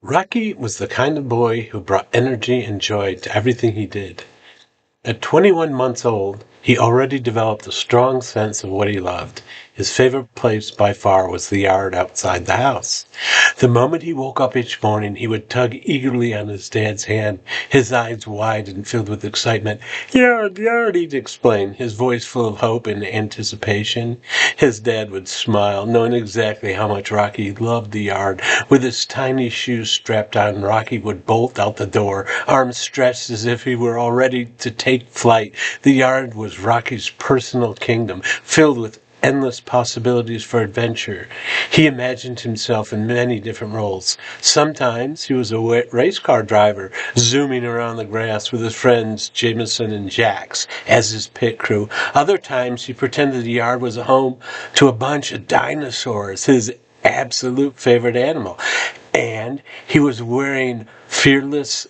Rocky was the kind of boy who brought energy and joy to everything he did. At 21 months old, he already developed a strong sense of what he loved. His favorite place by far was the yard outside the house. The moment he woke up each morning, he would tug eagerly on his dad's hand, his eyes wide and filled with excitement. "Yard, yard," he'd explain, his voice full of hope and anticipation. His dad would smile, knowing exactly how much Rocky loved the yard. With his tiny shoes strapped on, Rocky would bolt out the door, arms stretched as if he were all ready to take flight. The yard was Rocky's personal kingdom, filled with endless possibilities for adventure. He imagined himself in many different roles. Sometimes he was a race car driver, zooming around the grass with his friends Jameson and Jax as his pit crew. Other times he pretended the yard was a home to a bunch of dinosaurs, his absolute favorite animal. And he was their fearless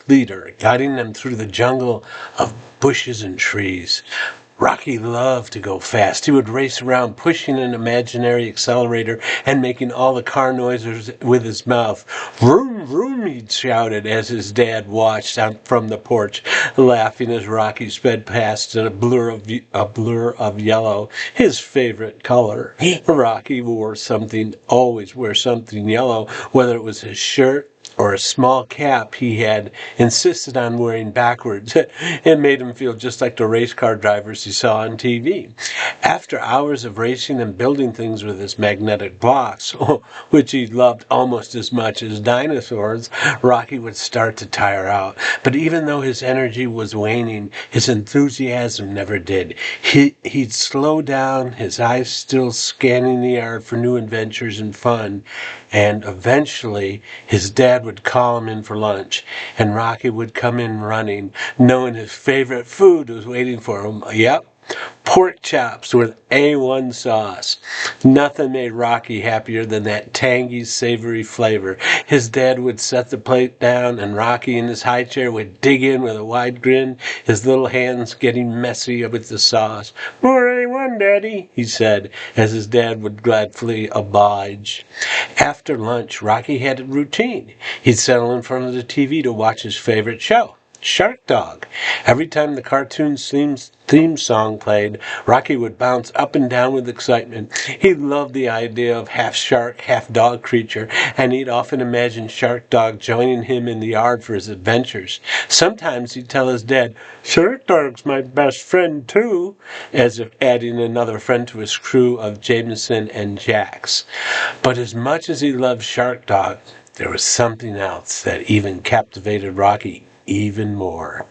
leader, guiding them through the jungle of bushes and trees. Rocky loved to go fast. He would race around, pushing an imaginary accelerator and making all the car noises with his mouth. "Vroom, vroom," he'd shouted as his dad watched out from the porch, laughing as Rocky sped past in a blur of yellow, his favorite color. Rocky always wore something yellow, whether it was his shirt or a small cap he had insisted on wearing backwards. It made him feel just like the race car drivers he saw on TV. After hours of racing and building things with his magnetic blocks, which he loved almost as much as dinosaurs, Rocky would start to tire out. But even though his energy was waning, his enthusiasm never did. He'd slow down, his eyes still scanning the yard for new adventures and fun, and eventually his dad would call him in for lunch, and Rocky would come in running, knowing his favorite food was waiting for him. Yep, pork chops with A1 sauce. Nothing made Rocky happier than that tangy, savory flavor. His dad would set the plate down, and Rocky in his high chair would dig in with a wide grin, his little hands getting messy with the sauce. "More A1, Daddy," he said, as his dad would gladly oblige. After lunch, Rocky had a routine. He'd settle in front of the TV to watch his favorite show, Shark Dog. Every time the cartoon's theme song played, Rocky would bounce up and down with excitement. He loved the idea of half shark, half dog creature, and he'd often imagine Shark Dog joining him in the yard for his adventures. Sometimes he'd tell his dad, "Shark Dog's my best friend too," as if adding another friend to his crew of Jameson and Jax. But as much as he loved Shark Dog, there was something else that even captivated Rocky even more.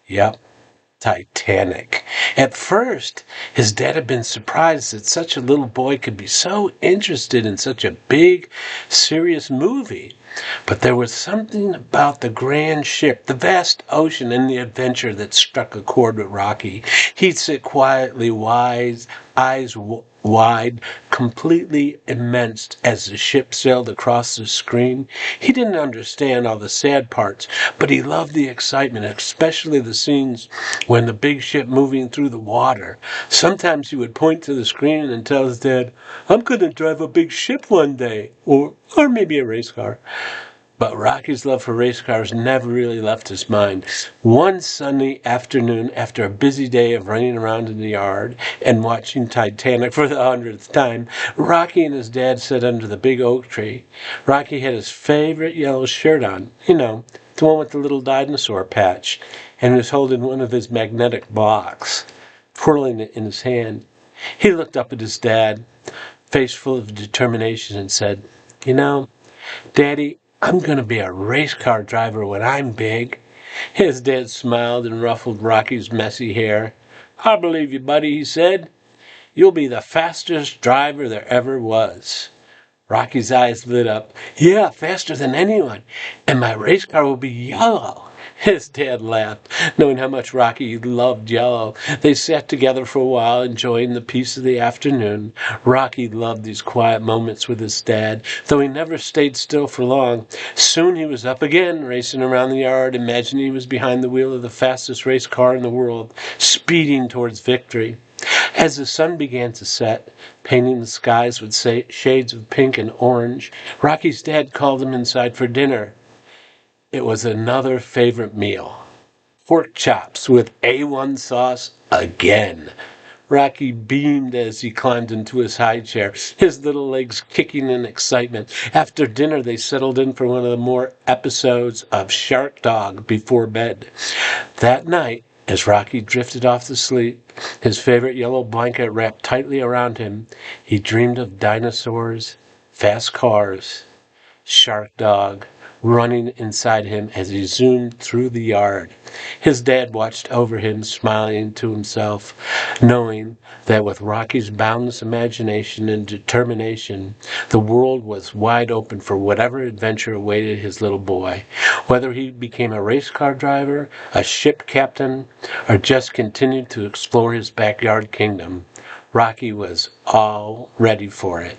Yep, Titanic. At first, his dad had been surprised that such a little boy could be so interested in such a big, serious movie. But there was something about the grand ship, the vast ocean, and the adventure that struck a chord with Rocky. He'd sit quietly, eyes wide, completely immense as the ship sailed across the screen. He didn't understand all the sad parts, but he loved the excitement, especially the scenes when the big ship moving through the water. Sometimes he would point to the screen and tell his dad, "I'm going to drive a big ship one day," or maybe a race car. But Rocky's love for race cars never really left his mind. One sunny afternoon, after a busy day of running around in the yard and watching Titanic for the 100th time, Rocky and his dad sat under the big oak tree. Rocky had his favorite yellow shirt on, the one with the little dinosaur patch, and was holding one of his magnetic blocks, twirling it in his hand. He looked up at his dad, face full of determination, and said, "Daddy, I'm going to be a race car driver when I'm big." His dad smiled and ruffled Rocky's messy hair. "I believe you, buddy," he said. "You'll be the fastest driver there ever was." Rocky's eyes lit up. "Yeah, faster than anyone. And my race car will be yellow." His dad laughed, knowing how much Rocky loved yellow. They sat together for a while, enjoying the peace of the afternoon. Rocky loved these quiet moments with his dad, though he never stayed still for long. Soon he was up again, racing around the yard, imagining he was behind the wheel of the fastest race car in the world, speeding towards victory. As the sun began to set, painting the skies with shades of pink and orange, Rocky's dad called him inside for dinner. It was another favorite meal. Pork chops with A1 sauce again. Rocky beamed as he climbed into his high chair, his little legs kicking in excitement. After dinner, they settled in for one of the more episodes of Shark Dog before bed. That night, as Rocky drifted off to sleep, his favorite yellow blanket wrapped tightly around him, he dreamed of dinosaurs, fast cars, Shark Dog running inside him as he zoomed through the yard. His dad watched over him, smiling to himself, knowing that with Rocky's boundless imagination and determination, the world was wide open for whatever adventure awaited his little boy. Whether he became a race car driver, a ship captain, or just continued to explore his backyard kingdom, Rocky was all ready for it.